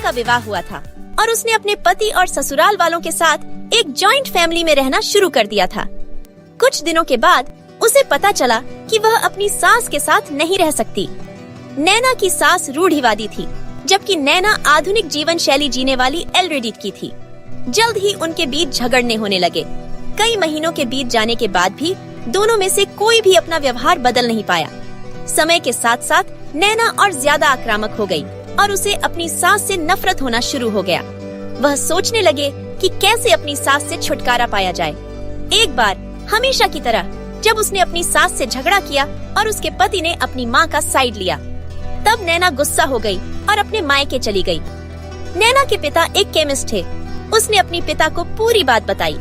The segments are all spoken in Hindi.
का विवाह हुआ था और उसने अपने पति और ससुराल वालों के साथ एक जॉइंट फैमिली में रहना शुरू कर दिया था। कुछ दिनों के बाद उसे पता चला कि वह अपनी सास के साथ नहीं रह सकती। नैना की सास रूढ़िवादी थी, जबकि नैना आधुनिक जीवन शैली जीने वाली एलरेडिट की थी। जल्द ही उनके बीच झगड़ने होने लगे। कई महीनों के बीत जाने के बाद भी दोनों में से कोई भी अपना व्यवहार बदल नहीं पाया। समय के साथ साथ नैना और ज्यादा आक्रामक हो गई और उसे अपनी सास से नफरत होना शुरू हो गया। वह सोचने लगे कि कैसे अपनी सास से छुटकारा पाया जाए। एक बार हमेशा की तरह जब उसने अपनी सास से झगड़ा किया और उसके पति ने अपनी माँ का साइड लिया, तब नैना गुस्सा हो गई और अपने मायके चली गई। नैना के पिता एक केमिस्ट थे। उसने अपने पिता को पूरी बात बताई।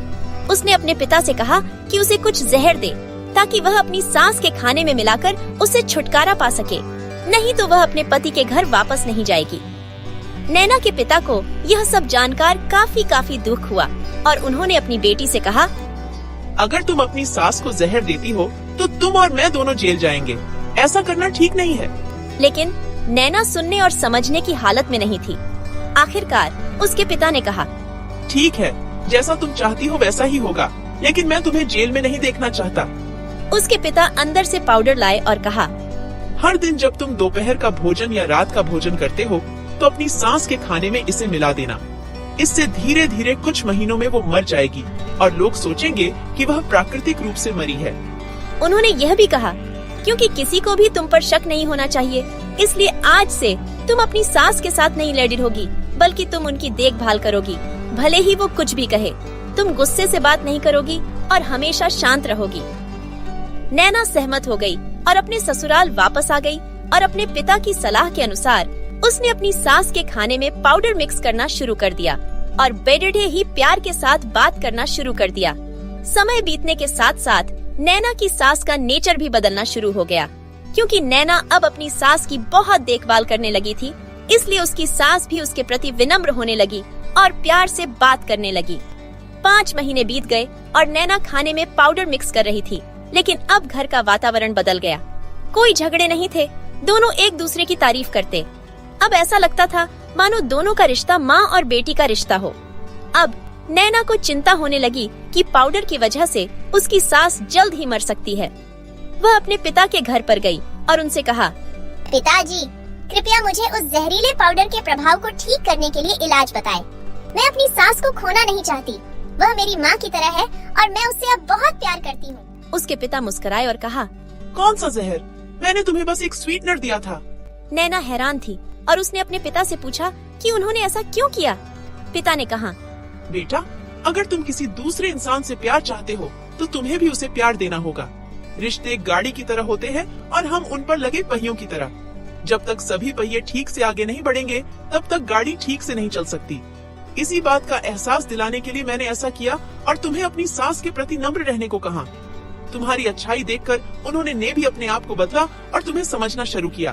उसने अपने पिता से कहा कि उसे कुछ जहर दे ताकि वह अपनी सास के खाने में मिलाकर उसे छुटकारा पा सके, नहीं तो वह अपने पति के घर वापस नहीं जाएगी। नैना के पिता को यह सब जानकर काफी दुख हुआ और उन्होंने अपनी बेटी से कहा, अगर तुम अपनी सास को जहर देती हो तो तुम और मैं दोनों जेल जाएंगे। ऐसा करना ठीक नहीं है। लेकिन नैना सुनने और समझने की हालत में नहीं थी। आखिरकार उसके पिता ने कहा, ठीक है, जैसा तुम चाहती हो वैसा ही होगा, लेकिन मैं तुम्हें जेल में नहीं देखना चाहता। उसके पिता अंदर से पाउडर लाए और कहा, हर दिन जब तुम दोपहर का भोजन या रात का भोजन करते हो तो अपनी सास के खाने में इसे मिला देना। इससे धीरे धीरे कुछ महीनों में वो मर जाएगी और लोग सोचेंगे कि वह प्राकृतिक रूप से मरी है। उन्होंने यह भी कहा, क्योंकि किसी को भी तुम पर शक नहीं होना चाहिए, इसलिए आज से तुम अपनी सास के साथ नहीं लड़ी होगी, बल्कि तुम उनकी देखभाल करोगी। भले ही वो कुछ भी कहे, तुम गुस्से से बात नहीं करोगी और हमेशा शांत रहोगी। नैना सहमत हो गई और अपने ससुराल वापस आ गई और अपने पिता की सलाह के अनुसार उसने अपनी सास के खाने में पाउडर मिक्स करना शुरू कर दिया और बेडडे ही प्यार के साथ बात करना शुरू कर दिया। समय बीतने के साथ साथ नैना की सास का नेचर भी बदलना शुरू हो गया, क्योंकि नैना अब अपनी सास की बहुत देखभाल करने लगी थी। इसलिए उसकी सास भी उसके प्रति विनम्र होने लगी और प्यार से बात करने लगी। 5 महीने बीत गए और नैना खाने में पाउडर मिक्स कर रही थी, लेकिन अब घर का वातावरण बदल गया। कोई झगड़े नहीं थे, दोनों एक दूसरे की तारीफ करते। अब ऐसा लगता था मानो दोनों का रिश्ता माँ और बेटी का रिश्ता हो। अब नैना को चिंता होने लगी कि पाउडर की वजह से उसकी सास जल्द ही मर सकती है। वह अपने पिता के घर पर गई और उनसे कहा, पिताजी, कृपया मुझे उस जहरीले पाउडर के प्रभाव को ठीक करने के लिए इलाज बताएं। मैं अपनी सास को खोना नहीं चाहती। वह मेरी माँ की तरह है और मैं उससे अब बहुत प्यार करती हूँ। उसके पिता मुस्कुराए और कहा, कौन सा जहर? मैंने तुम्हें बस एक स्वीटनर दिया था। नैना हैरान थी और उसने अपने पिता से पूछा कि उन्होंने ऐसा क्यों किया। पिता ने कहा, बेटा, अगर तुम किसी दूसरे इंसान से प्यार चाहते हो तो तुम्हें भी उसे प्यार देना होगा। रिश्ते एक गाड़ी की तरह होते हैं और हम उन पर लगे पहियों की तरह। जब तक सभी पहिए ठीक से आगे नहीं बढ़ेंगे, तब तक गाड़ी ठीक से नहीं चल सकती। इसी बात का एहसास दिलाने के लिए मैंने ऐसा किया और तुम्हें अपनी सास के प्रति नम्र रहने को कहा। तुम्हारी अच्छाई देखकर उन्होंने भी अपने आप को बदला और तुम्हें समझना शुरू किया।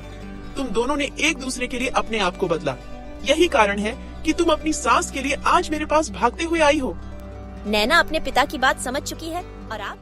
तुम दोनों ने एक दूसरे के लिए अपने आप को बदला। यही कारण है कि तुम अपनी सास के लिए आज मेरे पास भागते हुए आई हो। नैना अपने पिता की बात समझ चुकी है और आप